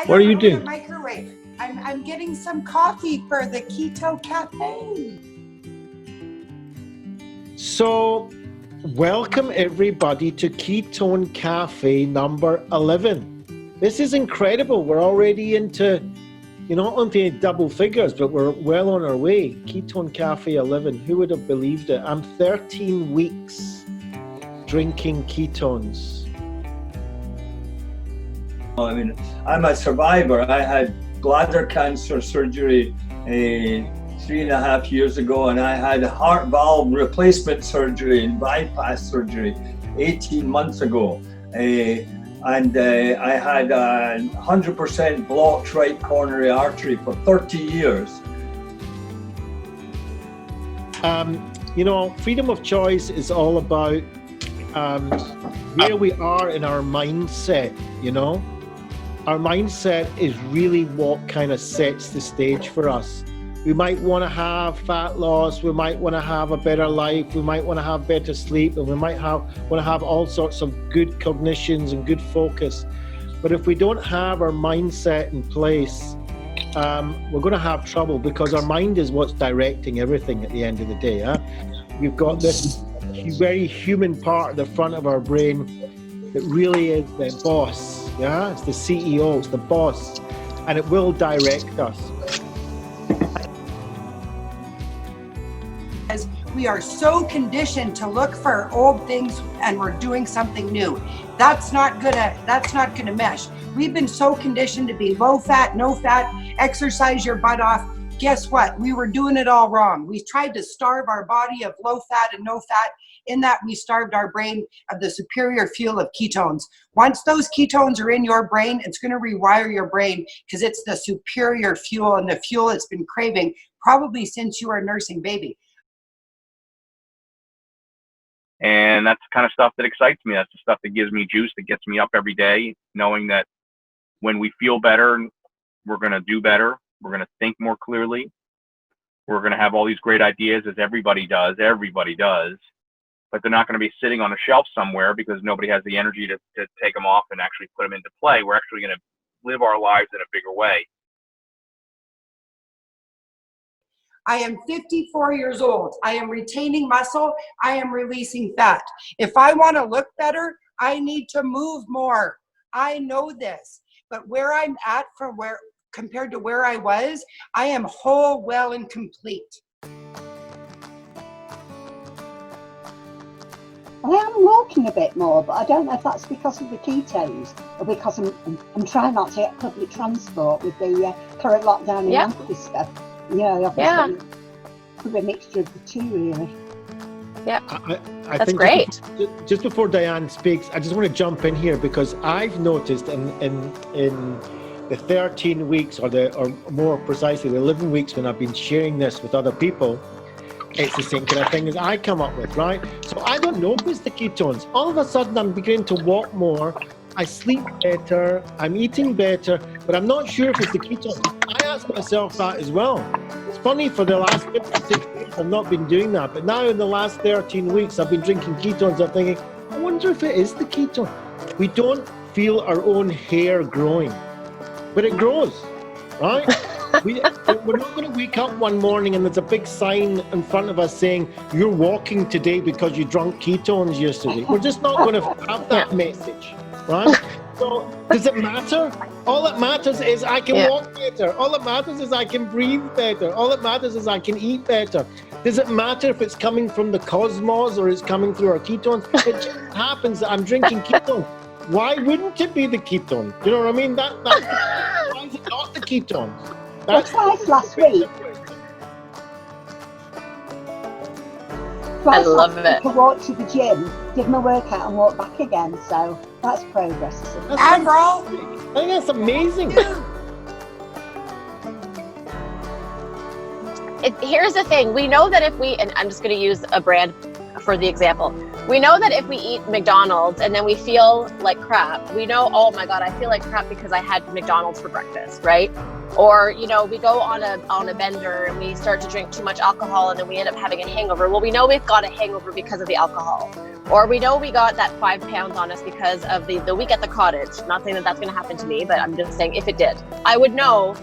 What are you doing? The microwave. I'm getting some coffee for the Ketone Kafe. So, welcome everybody to Ketone Cafe number 11. This is incredible. We're already into, not only double figures, but we're well on our way. Ketone Cafe 11. Who would have believed it? I'm 13 weeks drinking ketones. I mean, I'm a survivor. I had bladder cancer surgery 3.5 years ago, and I had heart valve replacement surgery and bypass surgery 18 months ago. I had a 100% blocked right coronary artery for 30 years. Freedom of choice is all about where we are in our mindset, Our mindset is really what kind of sets the stage for us. We might want to have fat loss, we might want to have a better life, we might want to have better sleep, and we might want to have all sorts of good cognitions and good focus. But if we don't have our mindset in place, we're going to have trouble, because our mind is what's directing everything at the end of the day. We've got this very human part at the front of our brain that really is the boss. It's the CEO, it's the boss, and it will direct us. As we are so conditioned to look for old things, and we're doing something new. That's not gonna mesh. We've been so conditioned to be low fat, no fat, exercise your butt off. Guess what? We were doing it all wrong. We tried to starve our body of low fat and no fat. In that, we starved our brain of the superior fuel of ketones. Once those ketones are in your brain, it's going to rewire your brain, because it's the superior fuel, and the fuel it's been craving probably since you were a nursing baby. And that's the kind of stuff that excites me. That's the stuff that gives me juice, that gets me up every day, knowing that when we feel better, we're going to do better. We're going to think more clearly. We're going to have all these great ideas, as everybody does. But they're not going to be sitting on a shelf somewhere because nobody has the energy to take them off and actually put them into play. We're actually going to live our lives in a bigger way. I am 54 years old. I am retaining muscle. I am releasing fat. If I want to look better, I need to move more. I know this. But where I'm at compared to where I was, I am whole, well, and complete. I am walking a bit more, but I don't know if that's because of the ketones or because I'm trying not to get public transport with the current lockdown in Manchester. Obviously, could be a mixture of the two, really. Yeah, I that's think great. Just before Diane speaks, I just want to jump in here, because I've noticed in the 13 weeks, or more precisely, the 11 weeks when I've been sharing this with other people, it's the same kind of thing as I come up with, right? So I don't know if it's the ketones. All of a sudden, I'm beginning to walk more, I sleep better, I'm eating better, but I'm not sure if it's the ketones. I ask myself that as well. It's funny, for the last 56 weeks, I've not been doing that, but now in the last 13 weeks, I've been drinking ketones. I'm thinking, I wonder if it is the ketone. We don't feel our own hair growing, but it grows, right? We're not going to wake up one morning and there's a big sign in front of us saying, you're walking today because you drank ketones yesterday. We're just not going to have that message, right? So does it matter? All that matters is I can walk better. All that matters is I can breathe better. All that matters is I can eat better. Does it matter if it's coming from the cosmos or it's coming through our ketones? It just happens that I'm drinking ketones. Why wouldn't it be the ketone? You know what I mean? Why is it not the ketones? That's twice last week. I love it. I walked to the gym, did my workout, and walked back again. So that's progress. Admiral, I think that's amazing. Here's the thing. We know that if we, and I'm just going to use a brand for the example, We know that if we eat McDonald's and then we feel like crap, we know, oh my God, I feel like crap because I had McDonald's for breakfast, right? Or, you know, we go on a bender and we start to drink too much alcohol and then we end up having a hangover. Well, we know we've got a hangover because of the alcohol. Or we know we got that 5 pounds on us because of the week at the cottage. Not saying that that's going to happen to me, but I'm just saying if it did, I would know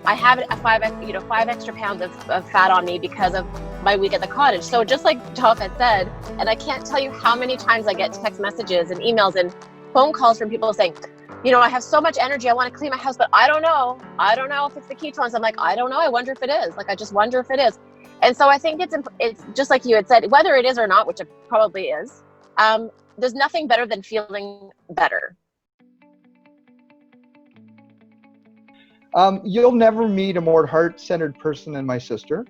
I have a 5 extra pounds of fat on me because of my week at the cottage. So just like Toph had said, and I can't tell you how many times I get text messages and emails and phone calls from people saying, you know, I have so much energy, I want to clean my house, but I don't know if it's the ketones. I'm like, I don't know, I wonder if it is. Like, I just wonder if it is. And so I think it's just like you had said, whether it is or not, which it probably is, there's nothing better than feeling better. You'll never meet a more heart-centered person than my sister.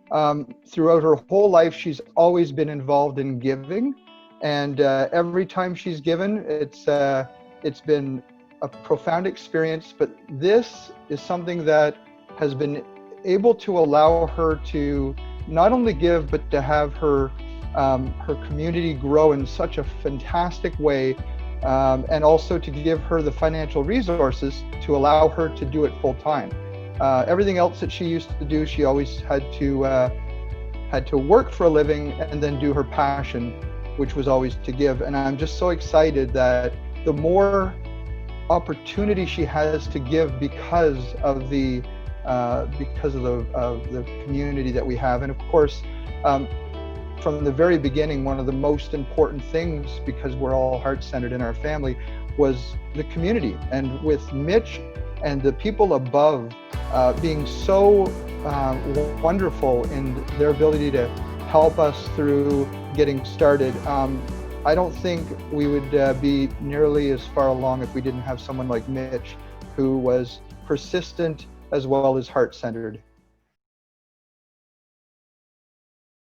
Throughout her whole life, she's always been involved in giving, and every time she's given, it's been a profound experience. But this is something that has been able to allow her to not only give, but to have her community grow in such a fantastic way. And also to give her the financial resources to allow her to do it full time. Everything else that she used to do, she always had to work for a living and then do her passion, which was always to give. And I'm just so excited that the more opportunity she has to give because of the community that we have. And of course, from the very beginning, one of the most important things, because we're all heart-centered in our family, was the community. And with Mitch and the people above being so wonderful in their ability to help us through getting started, I don't think we would be nearly as far along if we didn't have someone like Mitch, who was persistent as well as heart-centered.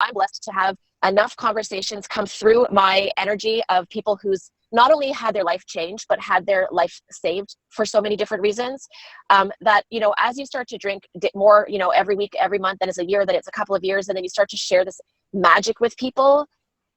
I'm blessed to have enough conversations come through my energy of people who's not only had their life changed, but had their life saved for so many different reasons, that, you know, as you start to drink more, you know, every week, every month, then it's a year, then it's a couple of years, and then you start to share this magic with people,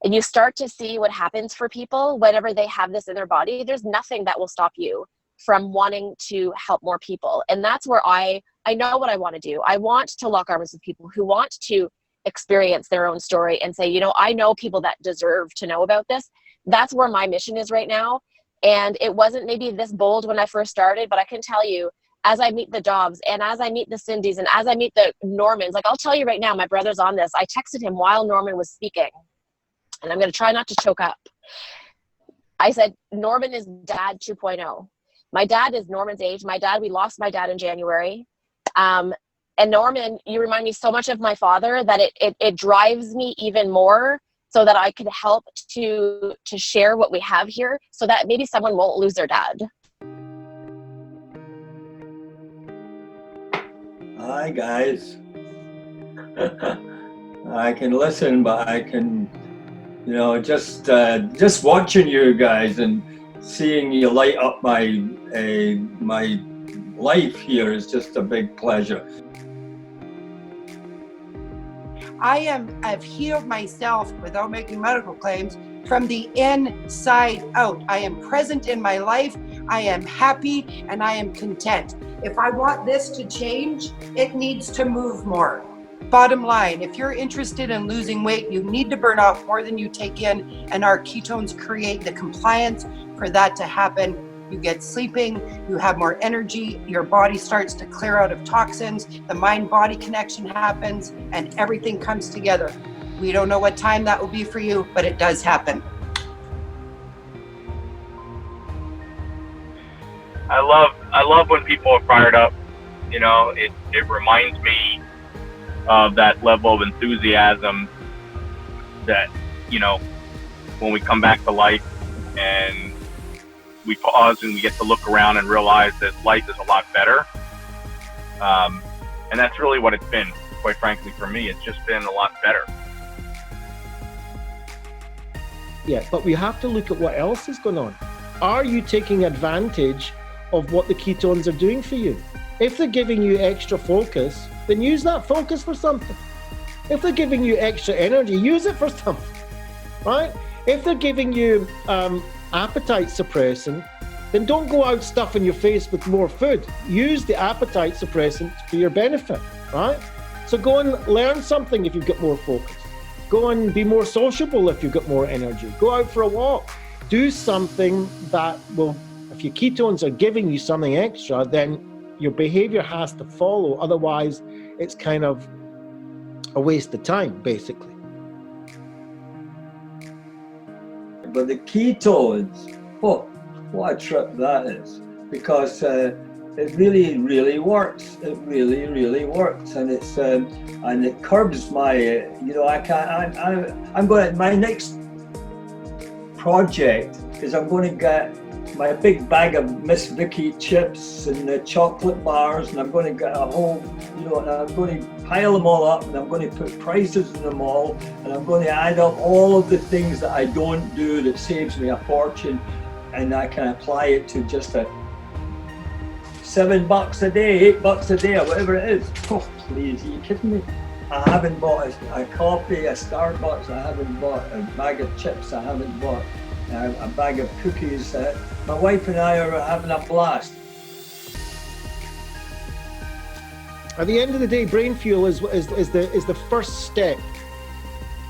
and you start to see what happens for people whenever they have this in their body. There's nothing that will stop you from wanting to help more people. And that's where I know what I want to do. I want to lock arms with people who want to experience their own story and say, you know, I know people that deserve to know about this. That's where my mission is right now. And it wasn't maybe this bold when I first started, but I can tell you, as I meet the Dobbs and as I meet the Cindys and as I meet the Normans, like, I'll tell you right now, my brother's on this. I texted him while Norman was speaking, and I'm going to try not to choke up. I said, Norman is dad 2.0. My dad is Norman's age. We lost my dad in January. And Norman, you remind me so much of my father that it drives me even more so that I can help to share what we have here so that maybe someone won't lose their dad. Hi, guys. I can listen, but I can, you know, just watching you guys and seeing you light up my life here is just a big pleasure. I've healed myself without making medical claims from the inside out. I am present in my life. I am happy and I am content. If I want this to change, it needs to move more. Bottom line, if you're interested in losing weight, you need to burn off more than you take in, and our ketones create the compliance for that to happen. You get sleeping, you have more energy, your body starts to clear out of toxins, the mind-body connection happens, and everything comes together. We don't know what time that will be for you, but it does happen. I love when people are fired up. You know, it reminds me of that level of enthusiasm that, you know, when we come back to life and we pause and we get to look around and realize that life is a lot better. And that's really what it's been, quite frankly, for me. It's just been a lot better. Yeah, but we have to look at what else is going on. Are you taking advantage of what the ketones are doing for you? If they're giving you extra focus, then use that focus for something. If they're giving you extra energy, use it for something, right? If they're giving you appetite suppressant, then don't go out stuffing your face with more food. Use the appetite suppressant for your benefit, right? So go and learn something if you've got more focus. Go and be more sociable if you've got more energy. Go out for a walk. Do something that will, if your ketones are giving you something extra, then your behavior has to follow. Otherwise, it's kind of a waste of time, basically. But the ketones, oh, what a trip that is. Because it really, really works. It really, really works. And it's and it curbs my, you know, I'm going to, my next project is I'm going to get my big bag of Miss Vicky chips and the chocolate bars, and I'm going to get a whole, you know, and I'm going to pile them all up, and I'm going to put prices in them all, and I'm going to add up all of the things that I don't do that saves me a fortune, and I can apply it to just a $7 a day, $8 a day, or whatever it is. Oh, please, are you kidding me? I haven't bought a coffee, a Starbucks, I haven't bought a bag of chips, I haven't bought a bag of cookies. My wife and I are having a blast. At the end of the day, brain fuel is the first step.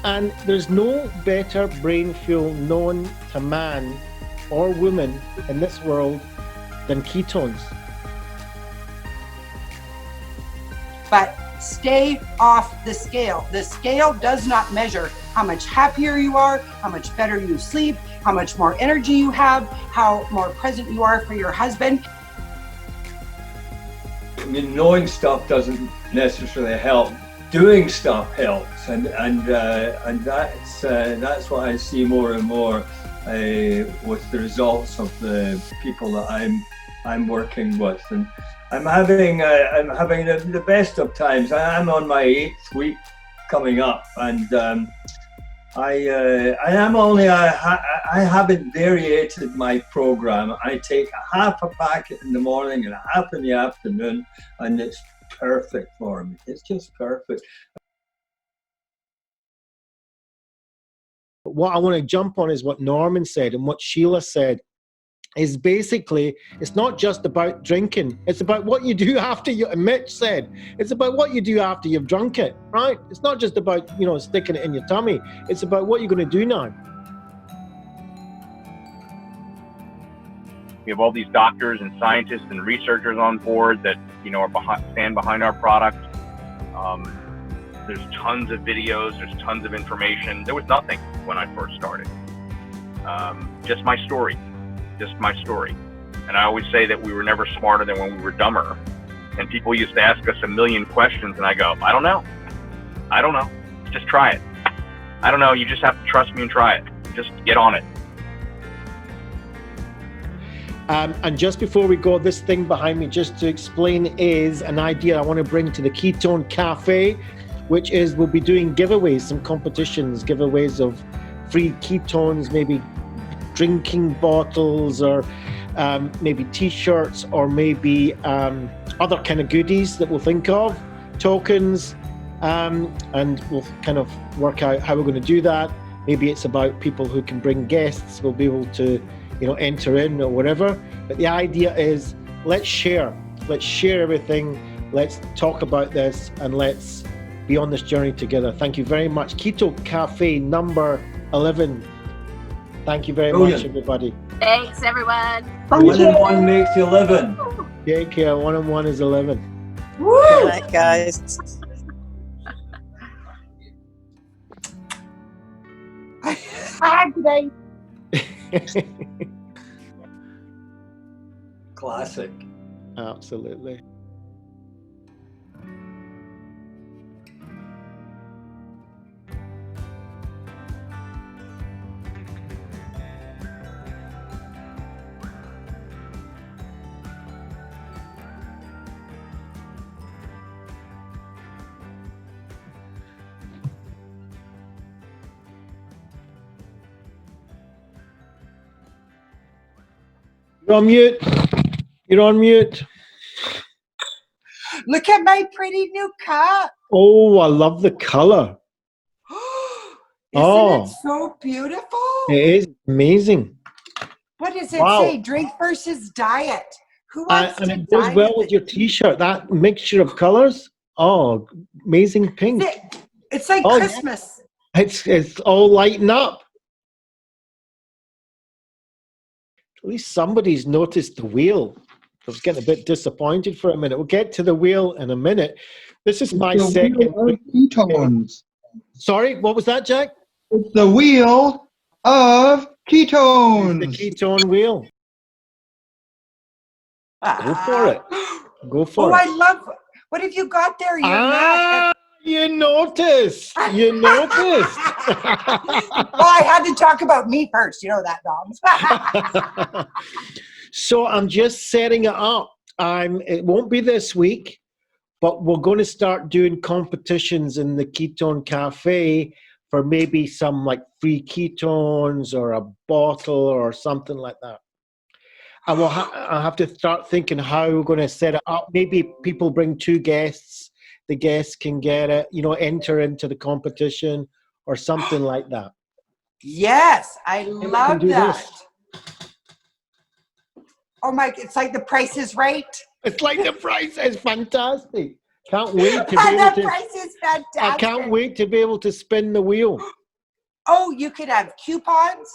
And there's no better brain fuel known to man or woman in this world than ketones. But stay off the scale. The scale does not measure how much happier you are, how much better you sleep, how much more energy you have, how more present you are for your husband. I mean, knowing stuff doesn't necessarily help. Doing stuff helps, and that's what I see more and more with the results of the people that I'm working with, and I'm having the best of times. I'm on my 8th week coming up, and I haven't variated my program. I take a half a packet in the morning and a half in the afternoon, and it's perfect for me. It's just perfect. What I want to jump on is what Norman said and what Sheila said. Is basically, it's not just about drinking. It's about what you do after you, and Mitch said, it's about what you do after you've drunk it, right? It's not just about, you know, sticking it in your tummy. It's about what you're going to do now. We have all these doctors and scientists and researchers on board that, you know, stand behind our product. There's tons of videos, there's tons of information. There was nothing when I first started. Just my story. And I always say that we were never smarter than when we were dumber. And people used to ask us a million questions, and I go, I don't know. Just try it. I don't know. You just have to trust me and try it. Just get on it. And just before we go, this thing behind me, just to explain, is an idea I want to bring to the Ketone Cafe, which is we'll be doing giveaways, some competitions, giveaways of free ketones, maybe drinking bottles, or maybe t-shirts, or maybe other kind of goodies that we'll think of, tokens, and we'll kind of work out how we're going to do that. Maybe it's about people who can bring guests, we'll be able to, you know, enter in or whatever. But the idea is, let's share everything, let's talk about this, and let's be on this journey together. Thank you very much. Ketone Cafe number 11. Thank you very much, everybody. Thanks, everyone. One and one makes 11. Take care. 1 and 1 is 11. Woo! Good night, guys. Today. Classic. Absolutely. You're on mute. You're on mute. Look at my pretty new cup. Oh, I love the color. Oh, it so beautiful? it is amazing. What does it Wow. say? Drink versus diet. Who wants And to it goes die well with with your T-shirt. That mixture of colors. Oh, amazing pink. It's like Oh, yeah. Christmas. It's all lighting up. At least somebody's noticed the wheel. I was getting a bit disappointed for a minute. We'll get to the wheel in a minute. This is my The second wheel of week. ketones. Sorry, what was that, Jack? It's the wheel of It's the ketones. ketone wheel. Go for it. Go for Oh, it. I love. What have you got there? Your Ah, you noticed. You noticed. Well, I had to talk about me first. You know that, Doms. So I'm just setting it up. It won't be this week, but we're going to start doing competitions in the Ketone Cafe for maybe some like free ketones or a bottle or something like that. And I'll have to start thinking how we're going to set it up. Maybe people bring 2 guests. The guests can get it, enter into the competition or something like that. Yes, I Maybe we can love do that. this. Oh my! It's like The Price is Right. It's like the price is fantastic. Can't wait to be And able the to. price is fantastic. I can't wait to be able to spin the wheel. Oh, you could have coupons.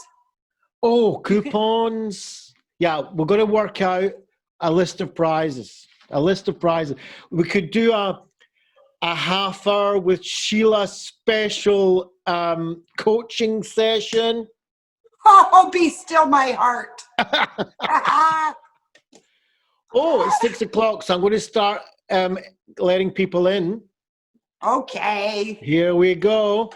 Oh, coupons. Yeah, we're going to work out a list of prizes. A list of prizes. We could do a half hour with Sheila special coaching session. Oh, be still my heart. Oh, it's 6 o'clock, so I'm going to start letting people in. Okay. Here we go.